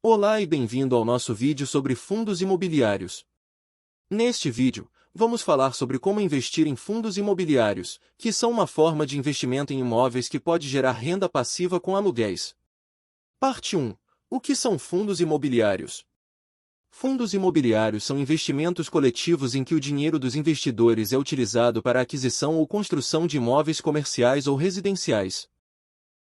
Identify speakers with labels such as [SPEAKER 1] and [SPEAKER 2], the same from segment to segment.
[SPEAKER 1] Olá e bem-vindo ao nosso vídeo sobre fundos imobiliários. Neste vídeo, vamos falar sobre como investir em fundos imobiliários, que são uma forma de investimento em imóveis que pode gerar renda passiva com aluguéis. Parte 1. O que são fundos imobiliários? Fundos imobiliários são investimentos coletivos em que o dinheiro dos investidores é utilizado para a aquisição ou construção de imóveis comerciais ou residenciais.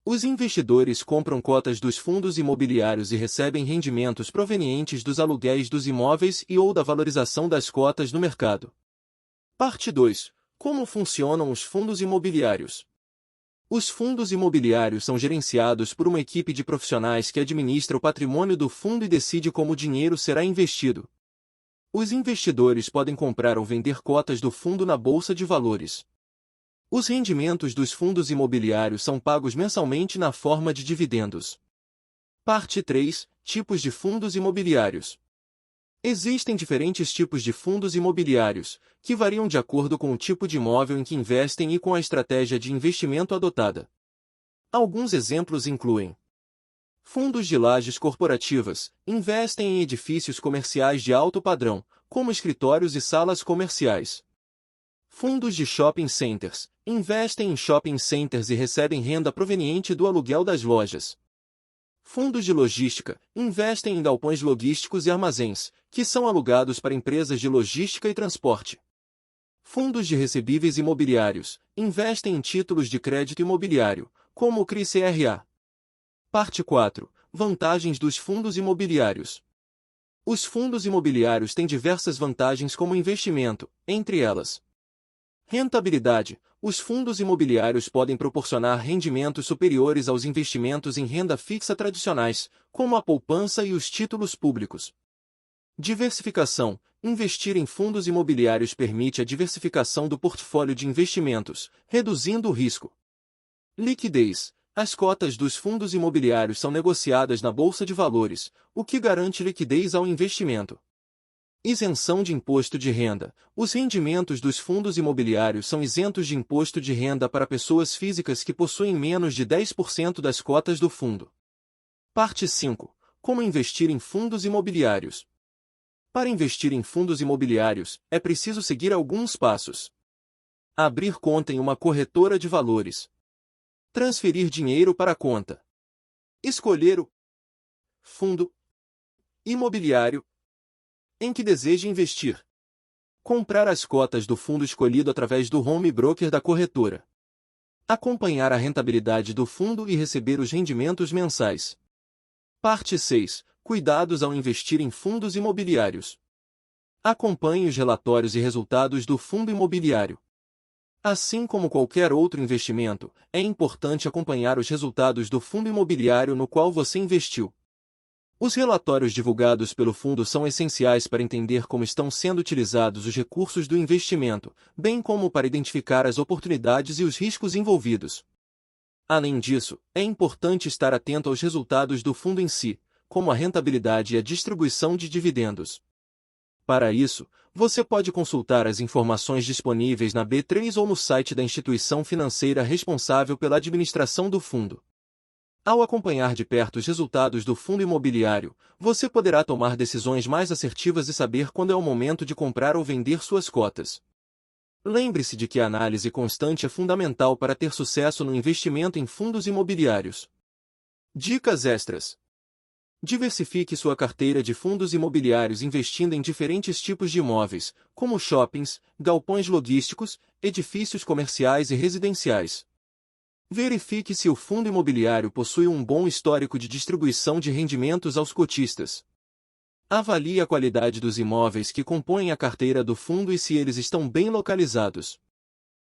[SPEAKER 1] Os investidores compram cotas dos fundos imobiliários e recebem rendimentos provenientes dos aluguéis dos imóveis e/ou da valorização das cotas no mercado. Parte 2. Como funcionam os fundos imobiliários? Os fundos imobiliários são gerenciados por uma equipe de profissionais que administra o patrimônio do fundo e decide como o dinheiro será investido. Os investidores podem comprar ou vender cotas do fundo na bolsa de valores. Os rendimentos dos fundos imobiliários são pagos mensalmente na forma de dividendos. Parte 3. Tipos de fundos imobiliários. Existem diferentes tipos de fundos imobiliários, que variam de acordo com o tipo de imóvel em que investem e com a estratégia de investimento adotada. Alguns exemplos incluem: fundos de lajes corporativas, investem em edifícios comerciais de alto padrão, como escritórios e salas comerciais. Fundos de shopping centers, investem em shopping centers e recebem renda proveniente do aluguel das lojas. Fundos de logística, investem em galpões logísticos e armazéns, que são alugados para empresas de logística e transporte. Fundos de recebíveis imobiliários, investem em títulos de crédito imobiliário, como o CRI-CRA. Parte 4. Vantagens dos fundos imobiliários. Os fundos imobiliários têm diversas vantagens como investimento, entre elas: rentabilidade. Os fundos imobiliários podem proporcionar rendimentos superiores aos investimentos em renda fixa tradicionais, como a poupança e os títulos públicos. Diversificação. Investir em fundos imobiliários permite a diversificação do portfólio de investimentos, reduzindo o risco. Liquidez. As cotas dos fundos imobiliários são negociadas na bolsa de valores, o que garante liquidez ao investimento. Isenção de imposto de renda. Os rendimentos dos fundos imobiliários são isentos de imposto de renda para pessoas físicas que possuem menos de 10% das cotas do fundo. Parte 5. Como investir em fundos imobiliários. Para investir em fundos imobiliários, é preciso seguir alguns passos. Abrir conta em uma corretora de valores. Transferir dinheiro para a conta. Escolher o fundo imobiliário em que deseja investir. Comprar as cotas do fundo escolhido através do home broker da corretora. Acompanhar a rentabilidade do fundo e receber os rendimentos mensais. Parte 6. Cuidados ao investir em fundos imobiliários. Acompanhe os relatórios e resultados do fundo imobiliário. Assim como qualquer outro investimento, é importante acompanhar os resultados do fundo imobiliário no qual você investiu. Os relatórios divulgados pelo fundo são essenciais para entender como estão sendo utilizados os recursos do investimento, bem como para identificar as oportunidades e os riscos envolvidos. Além disso, é importante estar atento aos resultados do fundo em si, como a rentabilidade e a distribuição de dividendos. Para isso, você pode consultar as informações disponíveis na B3 ou no site da instituição financeira responsável pela administração do fundo. Ao acompanhar de perto os resultados do fundo imobiliário, você poderá tomar decisões mais assertivas e saber quando é o momento de comprar ou vender suas cotas. Lembre-se de que a análise constante é fundamental para ter sucesso no investimento em fundos imobiliários. Dicas extras. Diversifique sua carteira de fundos imobiliários investindo em diferentes tipos de imóveis, como shoppings, galpões logísticos, edifícios comerciais e residenciais. Verifique se o fundo imobiliário possui um bom histórico de distribuição de rendimentos aos cotistas. Avalie a qualidade dos imóveis que compõem a carteira do fundo e se eles estão bem localizados.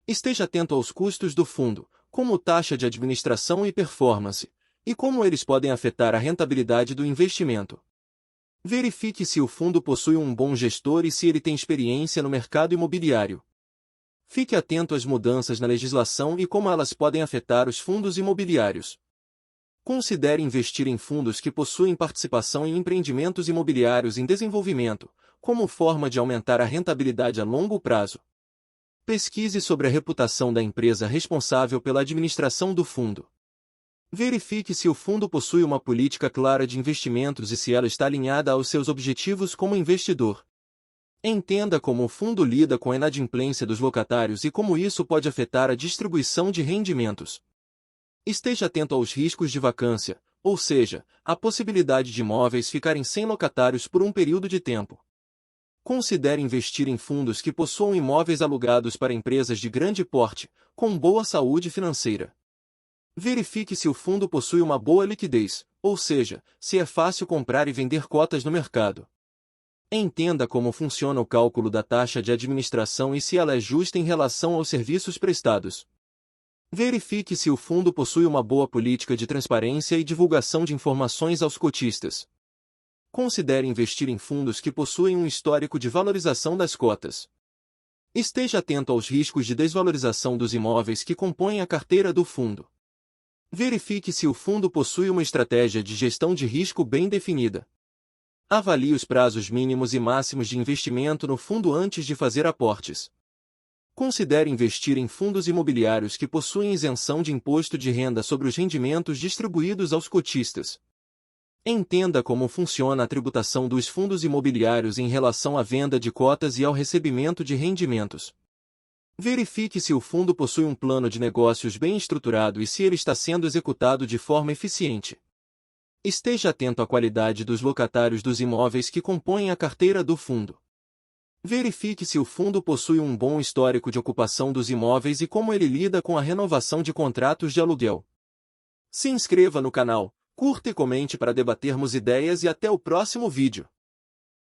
[SPEAKER 1] Esteja atento aos custos do fundo, como taxa de administração e performance, e como eles podem afetar a rentabilidade do investimento. Verifique se o fundo possui um bom gestor e se ele tem experiência no mercado imobiliário. Fique atento às mudanças na legislação e como elas podem afetar os fundos imobiliários. Considere investir em fundos que possuem participação em empreendimentos imobiliários em desenvolvimento, como forma de aumentar a rentabilidade a longo prazo. Pesquise sobre a reputação da empresa responsável pela administração do fundo. Verifique se o fundo possui uma política clara de investimentos e se ela está alinhada aos seus objetivos como investidor. Entenda como o fundo lida com a inadimplência dos locatários e como isso pode afetar a distribuição de rendimentos. Esteja atento aos riscos de vacância, ou seja, a possibilidade de imóveis ficarem sem locatários por um período de tempo. Considere investir em fundos que possuam imóveis alugados para empresas de grande porte, com boa saúde financeira. Verifique se o fundo possui uma boa liquidez, ou seja, se é fácil comprar e vender cotas no mercado. Entenda como funciona o cálculo da taxa de administração e se ela é justa em relação aos serviços prestados. Verifique se o fundo possui uma boa política de transparência e divulgação de informações aos cotistas. Considere investir em fundos que possuem um histórico de valorização das cotas. Esteja atento aos riscos de desvalorização dos imóveis que compõem a carteira do fundo. Verifique se o fundo possui uma estratégia de gestão de risco bem definida. Avalie os prazos mínimos e máximos de investimento no fundo antes de fazer aportes. Considere investir em fundos imobiliários que possuem isenção de imposto de renda sobre os rendimentos distribuídos aos cotistas. Entenda como funciona a tributação dos fundos imobiliários em relação à venda de cotas e ao recebimento de rendimentos. Verifique se o fundo possui um plano de negócios bem estruturado e se ele está sendo executado de forma eficiente. Esteja atento à qualidade dos locatários dos imóveis que compõem a carteira do fundo. Verifique se o fundo possui um bom histórico de ocupação dos imóveis e como ele lida com a renovação de contratos de aluguel. Se inscreva no canal, curta e comente para debatermos ideias e até o próximo vídeo.